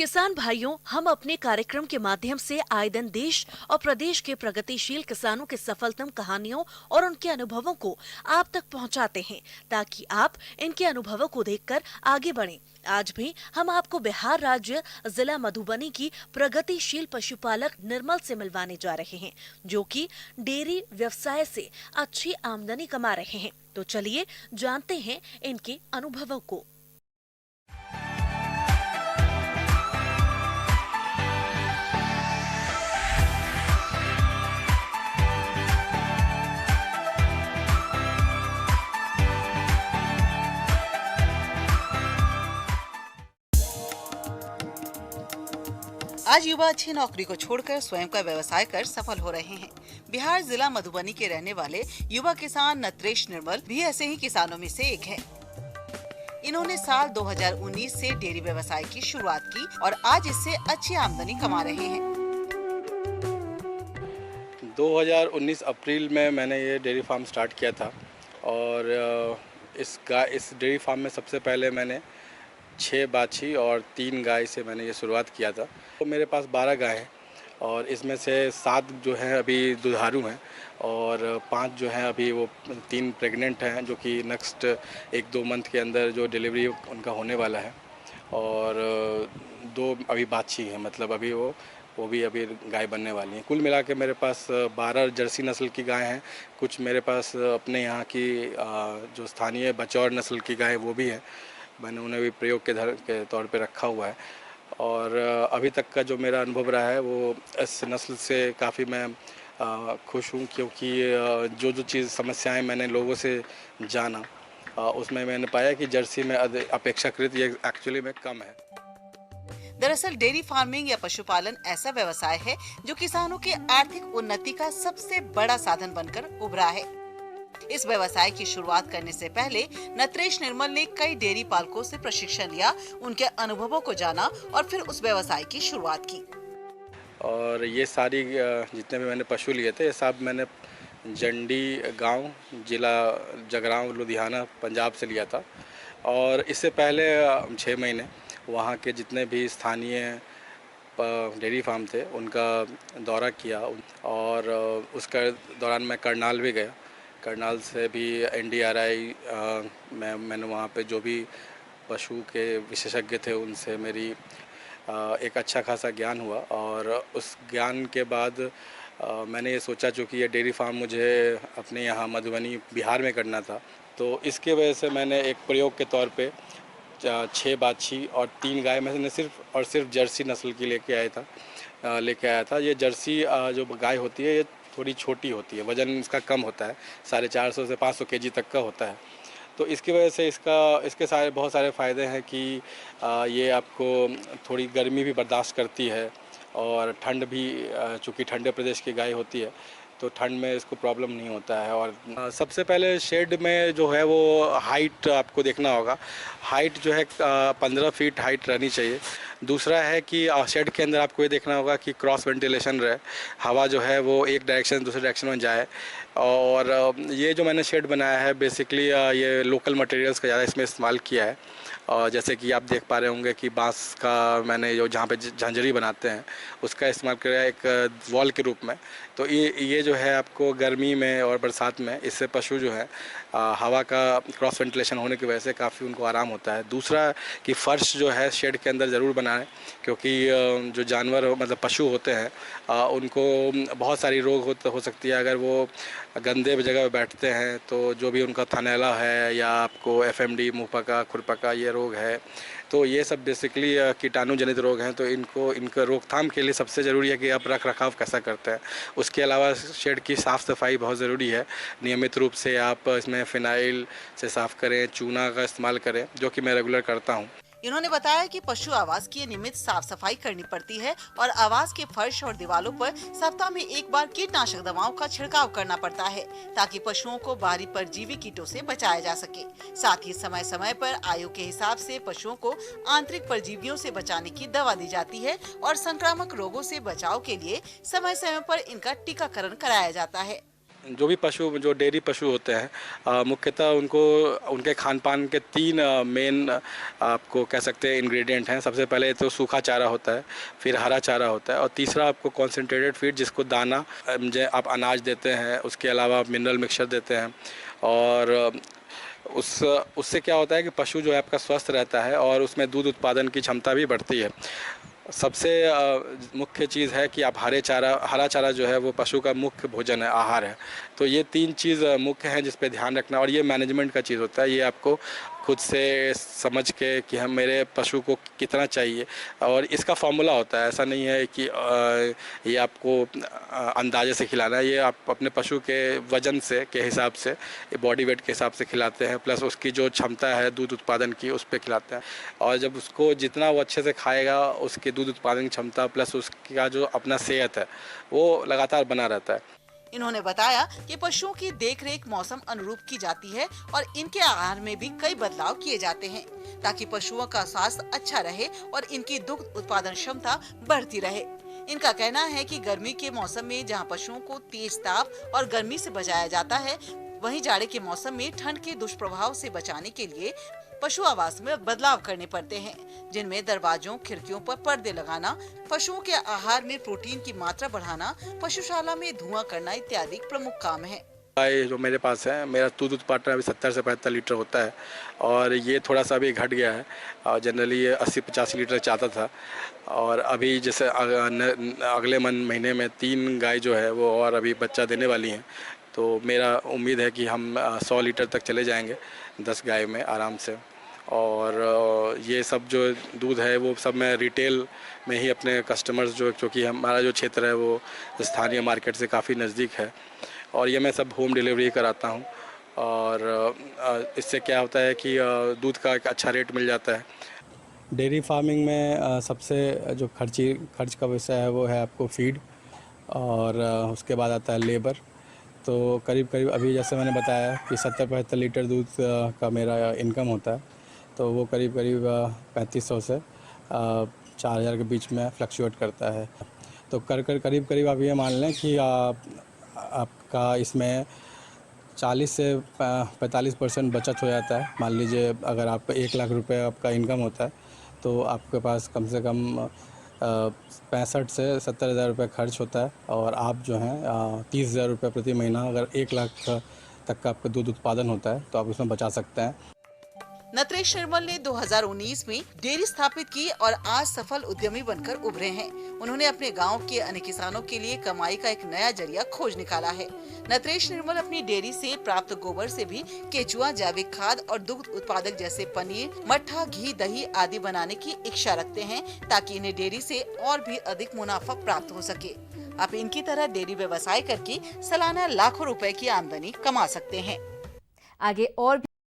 किसान भाइयों, हम अपने कार्यक्रम के माध्यम से आए दिन देश और प्रदेश के प्रगतिशील किसानों के सफलतम कहानियों और उनके अनुभवों को आप तक पहुंचाते हैं, ताकि आप इनके अनुभवों को देखकर आगे बढ़ें। आज भी हम आपको बिहार राज्य जिला मधुबनी की प्रगतिशील पशुपालक निर्मल से मिलवाने जा रहे हैं, जो कि डेयरी व्यवसाय से अच्छी आमदनी कमा रहे हैं। तो चलिए जानते हैं इनके अनुभवों को। आज युवा अच्छी नौकरी को छोड़कर स्वयं का व्यवसाय कर सफल हो रहे हैं। बिहार जिला मधुबनी के रहने वाले युवा किसान नत्रेश निर्मल भी ऐसे ही किसानों में से एक हैं। इन्होंने साल 2019 से डेयरी व्यवसाय की शुरुआत की और आज इससे अच्छी आमदनी कमा रहे हैं। 2019 अप्रैल में मैंने ये डेयरी फार्म स्टार्ट किया था और इस डेयरी फार्म में सबसे पहले मैंने 6 बाछी और 3 गाय से मैंने ये शुरुआत किया था। तो मेरे पास 12 गाय हैं और इसमें से 7 जो हैं अभी दुधारू हैं और 5 जो हैं अभी वो 3 प्रेग्नेंट हैं, जो कि नेक्स्ट 1-2 मंथ के अंदर जो डिलीवरी उनका होने वाला है, और 2 अभी बाछी हैं, मतलब अभी वो भी अभी गाय बनने वाली हैं। कुल मिला के मेरे पास 12 जर्सी नस्ल की गाय हैं। कुछ मेरे पास अपने यहाँ की जो स्थानीय बचौर नस्ल की गाय वो भी हैं, मैंने उन्हें भी प्रयोग के तौर पे रखा हुआ है। और अभी तक का जो मेरा अनुभव रहा है वो इस नस्ल से काफ़ी मैं खुश हूँ, क्योंकि जो चीज़ समस्याएं मैंने लोगों से जाना उसमें मैंने पाया कि जर्सी में अपेक्षाकृत ये एक्चुअली में कम है। दरअसल डेयरी फार्मिंग या पशुपालन ऐसा व्यवसाय है जो किसानों के आर्थिक उन्नति का सबसे बड़ा साधन बनकर उभरा है। इस व्यवसाय की शुरुआत करने से पहले नत्रेश निर्मल ने कई डेयरी पालकों से प्रशिक्षण लिया, उनके अनुभवों को जाना और फिर उस व्यवसाय की शुरुआत की। और ये सारी जितने भी मैंने पशु लिए थे, ये सब मैंने जंडी गांव, जिला जगरांव, लुधियाना, पंजाब से लिया था। और इससे पहले 6 महीने वहाँ के जितने भी स्थानीय डेयरी फार्म थे उनका दौरा किया और उसके दौरान मैं करनाल भी गया। करनाल से भी NDRI मैंने वहाँ पे जो भी पशु के विशेषज्ञ थे उनसे मेरी एक अच्छा खासा ज्ञान हुआ। और उस ज्ञान के बाद मैंने ये सोचा, चूँकि ये डेयरी फार्म मुझे अपने यहाँ मधुबनी बिहार में करना था, तो इसके वजह से मैंने एक प्रयोग के तौर पे 6 बाछी और 3 गाय मैंने सिर्फ जर्सी नस्ल की लेके आया था। ये जर्सी जो गाय होती है ये थोड़ी छोटी होती है, वज़न इसका कम होता है, 450 से 500 kg तक का होता है। तो इसकी वजह से इसके बहुत सारे फ़ायदे हैं कि ये आपको थोड़ी गर्मी भी बर्दाश्त करती है और ठंड भी, चूँकि ठंडे प्रदेश की गाय होती है तो ठंड में इसको प्रॉब्लम नहीं होता है। और सबसे पहले शेड में जो है वो हाइट आपको देखना होगा। हाइट जो है 15 फीट हाइट रहनी चाहिए। दूसरा है कि शेड के अंदर आपको ये देखना होगा कि क्रॉस वेंटिलेशन रहे, हवा जो है वो एक डायरेक्शन से दूसरे डायरेक्शन में जाए। और ये जो मैंने शेड बनाया है बेसिकली ये लोकल मटेरियल्स का ज़्यादा इसमें इस्तेमाल किया है। और जैसे कि आप देख पा रहे होंगे कि बांस का मैंने जहाँ पे झांझरी बनाते हैं उसका इस्तेमाल किया एक वॉल के रूप में। तो ये जो है आपको गर्मी में और बरसात में इससे पशु जो है हवा का क्रॉस वेंटिलेशन होने की वजह से काफ़ी उनको आराम होता है। दूसरा कि फ़र्श जो है शेड के अंदर ज़रूर बनाएं, क्योंकि जो जानवर मतलब पशु होते हैं उनको बहुत सारी रोग हो सकती है अगर वो गंदे जगह पर बैठते हैं। तो जो भी उनका थनैला है या आपको FMD, मुँह पका, खुरपका ये रोग है, तो ये सब बेसिकली कीटाणु जनित रोग हैं। तो इनका रोकथाम के लिए सबसे ज़रूरी है कि आप रख रखाव कैसा करते हैं। उसके अलावा शेड की साफ़ सफाई बहुत ज़रूरी है। नियमित रूप से आप इसमें फिनाइल से साफ़ करें, चूना का इस्तेमाल करें, जो कि मैं रेगुलर करता हूँ। इन्होंने बताया कि पशु आवास की नियमित साफ सफाई करनी पड़ती है और आवास के फर्श और दीवारों पर सप्ताह में एक बार कीटनाशक दवाओं का छिड़काव करना पड़ता है, ताकि पशुओं को बाहरी परजीवी कीटों से बचाया जा सके। साथ ही समय समय पर आयु के हिसाब से पशुओं को आंतरिक परजीवियों से बचाने की दवा दी जाती है और संक्रामक रोगों से बचाव के लिए समय समय पर इनका टीकाकरण कराया जाता है। जो भी पशु जो डेयरी पशु होते हैं मुख्यतः उनको उनके खान पान के 3 मेन आपको कह सकते हैं इंग्रेडिएंट हैं। सबसे पहले तो सूखा चारा होता है, फिर हरा चारा होता है और तीसरा आपको कॉन्सेंट्रेटेड फीड जिसको दाना जो आप अनाज देते हैं, उसके अलावा आप मिनरल मिक्सचर देते हैं और उससे क्या होता है कि पशु जो है आपका स्वस्थ रहता है और उसमें दूध उत्पादन की क्षमता भी बढ़ती है। सबसे मुख्य चीज़ है कि आप हरा चारा जो है वो पशु का मुख्य भोजन है, आहार है। तो ये 3 चीज़ मुख्य हैं जिस पे ध्यान रखना और ये मैनेजमेंट का चीज़ होता है। ये आपको खुद से समझ के कि हम मेरे पशु को कितना चाहिए और इसका फॉर्मूला होता है। ऐसा नहीं है कि ये आपको अंदाजे से खिलाना है। ये आप अपने पशु के वज़न से के हिसाब से बॉडी वेट के हिसाब से खिलाते हैं, प्लस उसकी जो क्षमता है दूध उत्पादन की उस पे खिलाते हैं और जब उसको जितना वो अच्छे से खाएगा उसकी दूध उत्पादन की क्षमता प्लस उसका जो अपना सेहत है वो लगातार बना रहता है। इन्होंने बताया कि पशुओं की देखरेख मौसम अनुरूप की जाती है और इनके आहार में भी कई बदलाव किए जाते हैं ताकि पशुओं का स्वास्थ्य अच्छा रहे और इनकी दुग्ध उत्पादन क्षमता बढ़ती रहे। इनका कहना है कि गर्मी के मौसम में जहां पशुओं को तेज ताप और गर्मी से बचाया जाता है, वहीं जाड़े के मौसम में ठंड के दुष्प्रभाव से बचाने के लिए पशु आवास में बदलाव करने पड़ते हैं, जिनमें दरवाजों खिड़कियों पर पर्दे लगाना, पशुओं के आहार में प्रोटीन की मात्रा बढ़ाना, पशुशाला में धुआं करना इत्यादि प्रमुख काम है। गाय जो मेरे पास है, मेरा दूध उत्पादन अभी 70 से 75 लीटर होता है और ये थोड़ा सा अभी घट गया है और जनरली ये 80-85 लीटर चाहता था और अभी जैसे अगले महीने में 3 गाय जो है वो और अभी बच्चा देने वाली हैं। तो मेरा उम्मीद है कि हम 100 लीटर तक चले जाएंगे 10 गाय में आराम से और ये सब जो दूध है वो सब मैं रिटेल में ही अपने कस्टमर्स जो क्योंकि हमारा जो क्षेत्र है वो स्थानीय मार्केट से काफ़ी नज़दीक है और ये मैं सब होम डिलीवरी कराता हूँ और इससे क्या होता है कि दूध का एक अच्छा रेट मिल जाता है। डेयरी फार्मिंग में सबसे जो खर्च का विषय है वो है आपको फीड और उसके बाद आता है लेबर। तो करीब अभी जैसे मैंने बताया कि 70-75 लीटर दूध का मेरा इनकम होता है, तो वो करीब 3500 से 4000 के बीच में फ्लक्चुएट करता है। तो करीब आप ये मान लें कि आपका इसमें 40 से 45% बचत हो जाता है। मान लीजिए अगर आप 1 लाख रुपए आपका इनकम होता है तो आपके पास कम से कम 65 से 70 हज़ार रुपये खर्च होता है और आप जो हैं 30 हज़ार रुपये प्रति महीना अगर 1 लाख तक का आपका दूध उत्पादन होता है तो आप उसमें बचा सकते हैं। नटरेश निर्मल ने 2019 में डेयरी स्थापित की और आज सफल उद्यमी बनकर उभरे हैं। उन्होंने अपने गांव के अन्य किसानों के लिए कमाई का एक नया जरिया खोज निकाला है। नटरेश निर्मल अपनी डेयरी से प्राप्त गोबर से भी केचुआ, जैविक खाद और दुग्ध उत्पादक जैसे पनीर, मट्ठा, घी, दही आदि बनाने की इच्छा रखते हैं ताकि इन्हें डेयरी से और भी अधिक मुनाफा प्राप्त हो सके। आप इनकी तरह डेयरी व्यवसाय करके सालाना लाखों रुपए की आमदनी कमा सकते हैं। आगे और